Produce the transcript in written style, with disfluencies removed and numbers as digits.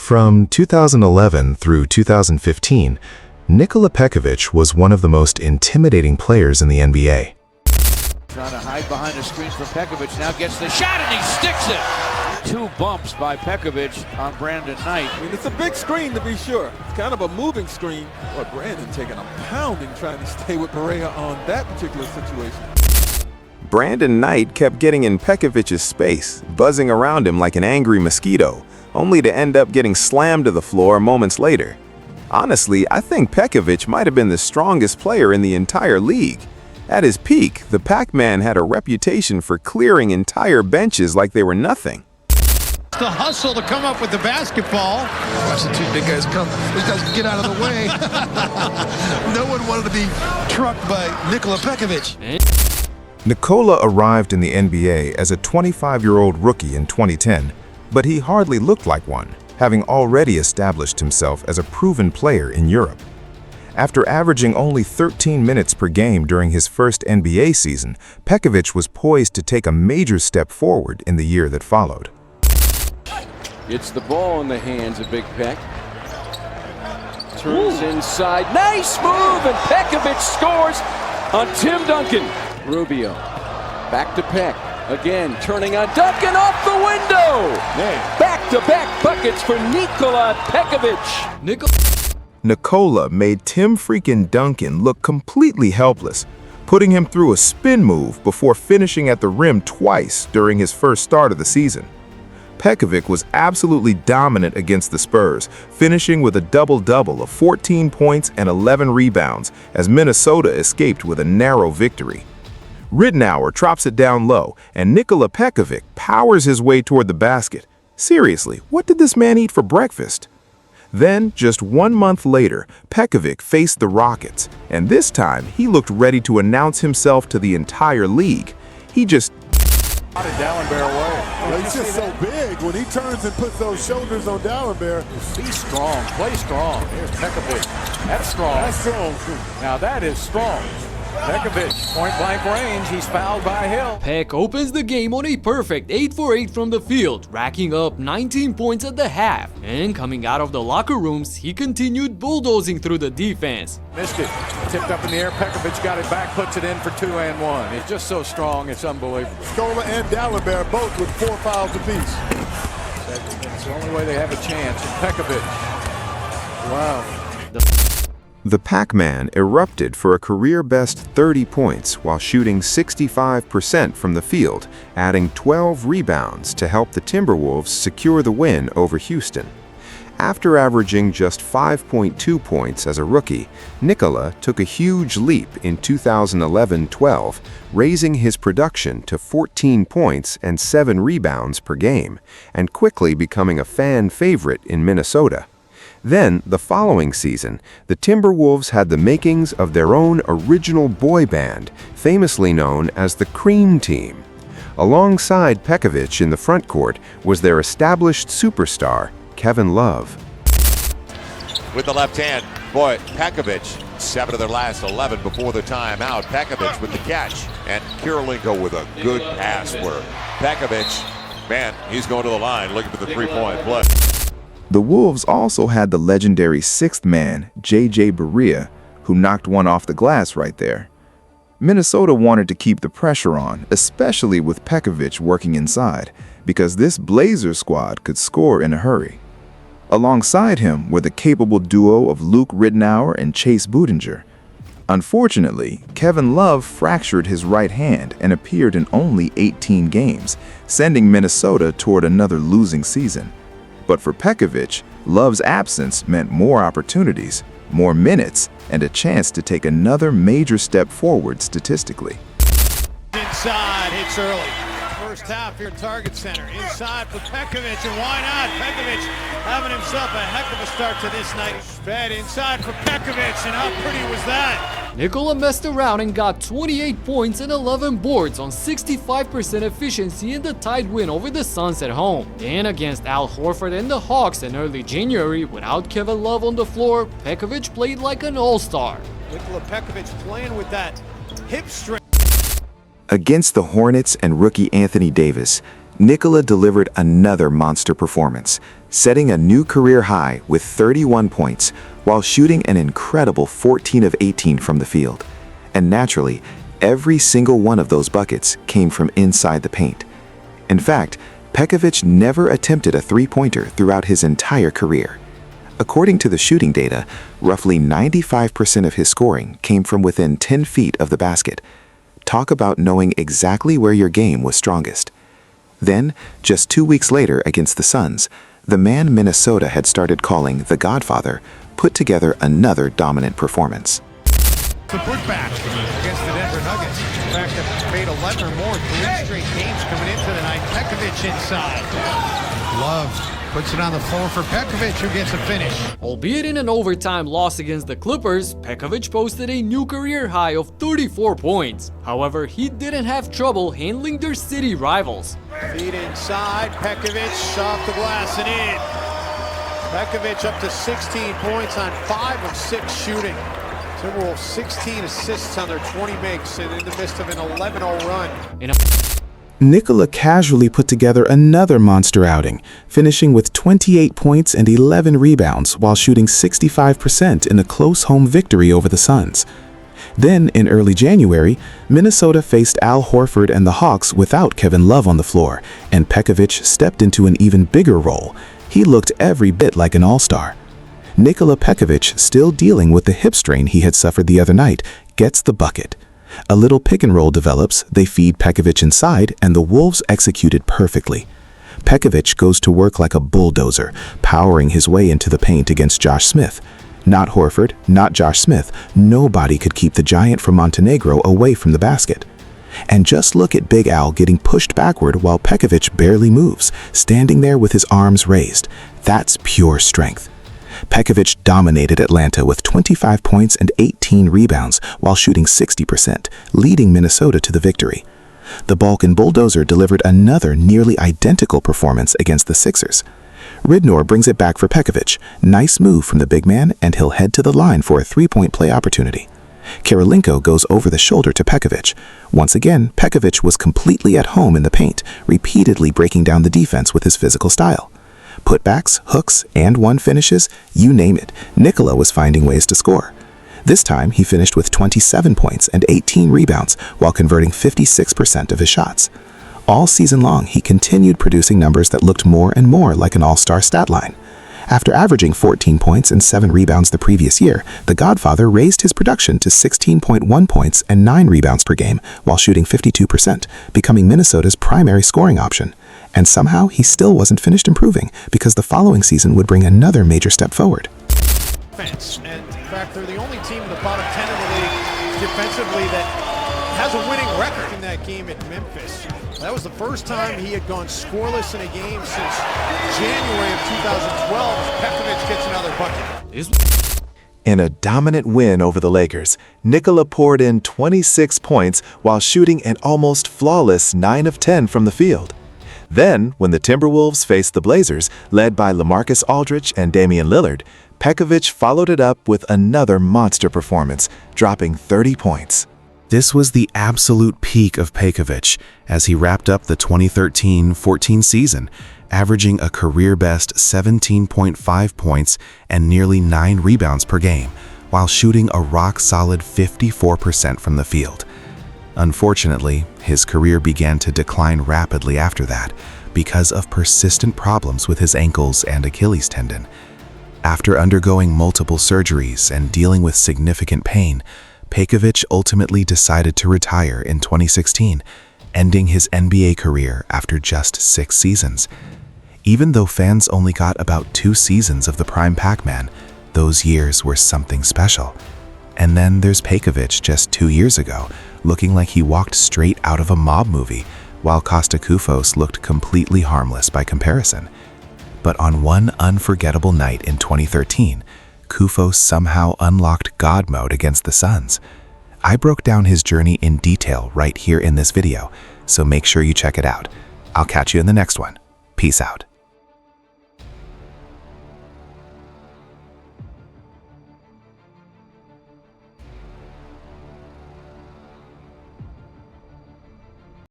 From 2011 through 2015, Nikola Pekovic was one of the most intimidating players in the NBA. Trying to hide behind the screen from Pekovic, now gets the shot and he sticks it! 2 bumps by Pekovic on Brandon Knight. I mean, it's a big screen to be sure. It's kind of a moving screen. But Brandon taking a pounding trying to stay with Berea on that particular situation. Brandon Knight kept getting in Pekovic's space, buzzing around him like an angry mosquito, only to end up getting slammed to the floor moments later. Honestly, I think Pekovic might have been the strongest player in the entire league. At his peak, the Pac-Man had a reputation for clearing entire benches like they were nothing. The hustle to come up with the basketball. Watch the 2 big guys come. These guys get out of the way. No one wanted to be trucked by Nikola Pekovic. Nikola arrived in the NBA as a 25-year-old rookie in 2010, but he hardly looked like one, having already established himself as a proven player in Europe. After averaging only 13 minutes per game during his first NBA season, Pekovic was poised to take a major step forward in the year that followed. It's the ball in the hands of Big Peck. Turns inside. Nice move, and Pekovic scores on Tim Duncan. Rubio, back to Peck. Again, turning on Duncan off the window. Back-to-back buckets for Nikola Pekovic. Nikola made Tim freaking Duncan look completely helpless, putting him through a spin move before finishing at the rim twice during his first start of the season. Pekovic was absolutely dominant against the Spurs, finishing with a double-double of 14 points and 11 rebounds as Minnesota escaped with a narrow victory. Ridnour drops it down low, and Nikola Pekovic powers his way toward the basket. Seriously, what did this man eat for breakfast? Then, just 1 month later, Pekovic faced the Rockets, and this time he looked ready to announce himself to the entire league. He just He's just so big. When he turns and puts those shoulders on Dallenberg. He's strong, play strong. Here's Pekovic. That's strong. That's strong. Now that is strong. Pekovic, point-blank range. He's fouled by Hill. Peck opens the game on a perfect 8 for 8 from the field, racking up 19 points at the half. And coming out of the locker rooms, he continued bulldozing through the defense. Missed it. Tipped up in the air. Pekovic got it back, puts it in for 2 and 1. It's just so strong, it's unbelievable. Scola and Dallenberg both with 4 fouls apiece. That's the only way they have a chance. And Pekovic. Wow. The Pac-Man erupted for a career-best 30 points while shooting 65% from the field, adding 12 rebounds to help the Timberwolves secure the win over Houston. After averaging just 5.2 points as a rookie, Nikola took a huge leap in 2011-12, raising his production to 14 points and 7 rebounds per game, and quickly becoming a fan favorite in Minnesota. Then, the following season, the Timberwolves had the makings of their own original boy band, famously known as the Cream Team. Alongside Pekovic in the front court was their established superstar, Kevin Love. With the left hand, boy, Pekovic, 7 of their last 11 before the timeout. Pekovic with the catch, and Kirilenko with a good pass where Pekovic, man, he's going to the line looking for the 3-point play. The Wolves also had the legendary sixth man, J.J. Barea, who knocked one off the glass right there. Minnesota wanted to keep the pressure on, especially with Pekovic working inside, because this Blazers squad could score in a hurry. Alongside him were the capable duo of Luke Ridnour and Chase Budinger. Unfortunately, Kevin Love fractured his right hand and appeared in only 18 games, sending Minnesota toward another losing season. But for Pekovic, Love's absence meant more opportunities, more minutes, and a chance to take another major step forward statistically. Inside, hits early. First half here, target center. Inside for Pekovic, and why not? Pekovic having himself a heck of a start to this night. Fed inside for Pekovic, and how pretty was that? Nikola messed around and got 28 points and 11 boards on 65% efficiency in the tight win over the Suns at home. Then against Al Horford and the Hawks in early January, without Kevin Love on the floor, Pekovic played like an all-star. Nikola Pekovic playing with that hip strength. Against the Hornets and rookie Anthony Davis, Nikola delivered another monster performance, setting a new career high with 31 points while shooting an incredible 14 of 18 from the field. And naturally, every single one of those buckets came from inside the paint. In fact, Pekovic never attempted a three-pointer throughout his entire career. According to the shooting data, roughly 95% of his scoring came from within 10 feet of the basket. Talk about knowing exactly where your game was strongest. Then, just 2 weeks later against the Suns, the man Minnesota had started calling the Godfather put together another dominant performance. The putback against the Denver Nuggets. In fact, they've made 11 or more 3 straight games coming into the night. Pekovic inside. Love puts it on the floor for Pekovic, who gets a finish. Albeit in an overtime loss against the Clippers, Pekovic posted a new career high of 34 points. However, he didn't have trouble handling their city rivals. Feed inside, Pekovic off the glass and in. Pekovic up to 16 points on 5 of 6 shooting. Timberwolves 16 assists on their 20 makes and in the midst of an 11-0 run. Nikola casually put together another monster outing, finishing with 28 points and 11 rebounds while shooting 65% in a close home victory over the Suns. Then, in early January, Minnesota faced Al Horford and the Hawks without Kevin Love on the floor, and Pekovic stepped into an even bigger role. He looked every bit like an all-star. Nikola Pekovic, still dealing with the hip strain he had suffered the other night, gets the bucket. A little pick and roll develops, they feed Pekovic inside, and the Wolves executed perfectly. Pekovic goes to work like a bulldozer, powering his way into the paint against Josh Smith. Not Horford, not Josh Smith, nobody could keep the giant from Montenegro away from the basket. And just look at Big Al getting pushed backward while Pekovic barely moves, standing there with his arms raised. That's pure strength. Pekovic dominated Atlanta with 25 points and 18 rebounds while shooting 60%, leading Minnesota to the victory. The Balkan Bulldozer delivered another nearly identical performance against the Sixers. Ridnour brings it back for Pekovic. Nice move from the big man, and he'll head to the line for a three-point play opportunity. Karolinko goes over the shoulder to Pekovic. Once again, Pekovic was completely at home in the paint, repeatedly breaking down the defense with his physical style. Putbacks, hooks, and one finishes, you name it, Nikola was finding ways to score. This time, he finished with 27 points and 18 rebounds while converting 56% of his shots. All season long, he continued producing numbers that looked more and more like an all-star stat line. After averaging 14 points and 7 rebounds the previous year, the Godfather raised his production to 16.1 points and 9 rebounds per game while shooting 52%, becoming Minnesota's primary scoring option. And somehow, he still wasn't finished improving because the following season would bring another major step forward. And in fact, they're the only team in the bottom 10 of the league defensively that has a winning record in that game at Memphis. That was the first time he had gone scoreless in a game since January of 2012. Pekovic gets another bucket. In a dominant win over the Lakers, Nikola poured in 26 points while shooting an almost flawless 9 of 10 from the field. Then, when the Timberwolves faced the Blazers, led by LaMarcus Aldridge and Damian Lillard, Pekovic followed it up with another monster performance, dropping 30 points. This was the absolute peak of Pekovic as he wrapped up the 2013-14 season, averaging a career-best 17.5 points and nearly 9 rebounds per game, while shooting a rock-solid 54% from the field. Unfortunately, his career began to decline rapidly after that because of persistent problems with his ankles and Achilles tendon. After undergoing multiple surgeries and dealing with significant pain, Pekovic ultimately decided to retire in 2016, ending his NBA career after just 6 seasons. Even though fans only got about 2 seasons of the prime Pac-Man, those years were something special. And then there's Pekovic just 2 years ago, looking like he walked straight out of a mob movie, while Costa Koufos looked completely harmless by comparison. But on one unforgettable night in 2013, Koufos somehow unlocked God mode against the Suns. I broke down his journey in detail right here in this video, so make sure you check it out. I'll catch you in the next one. Peace out.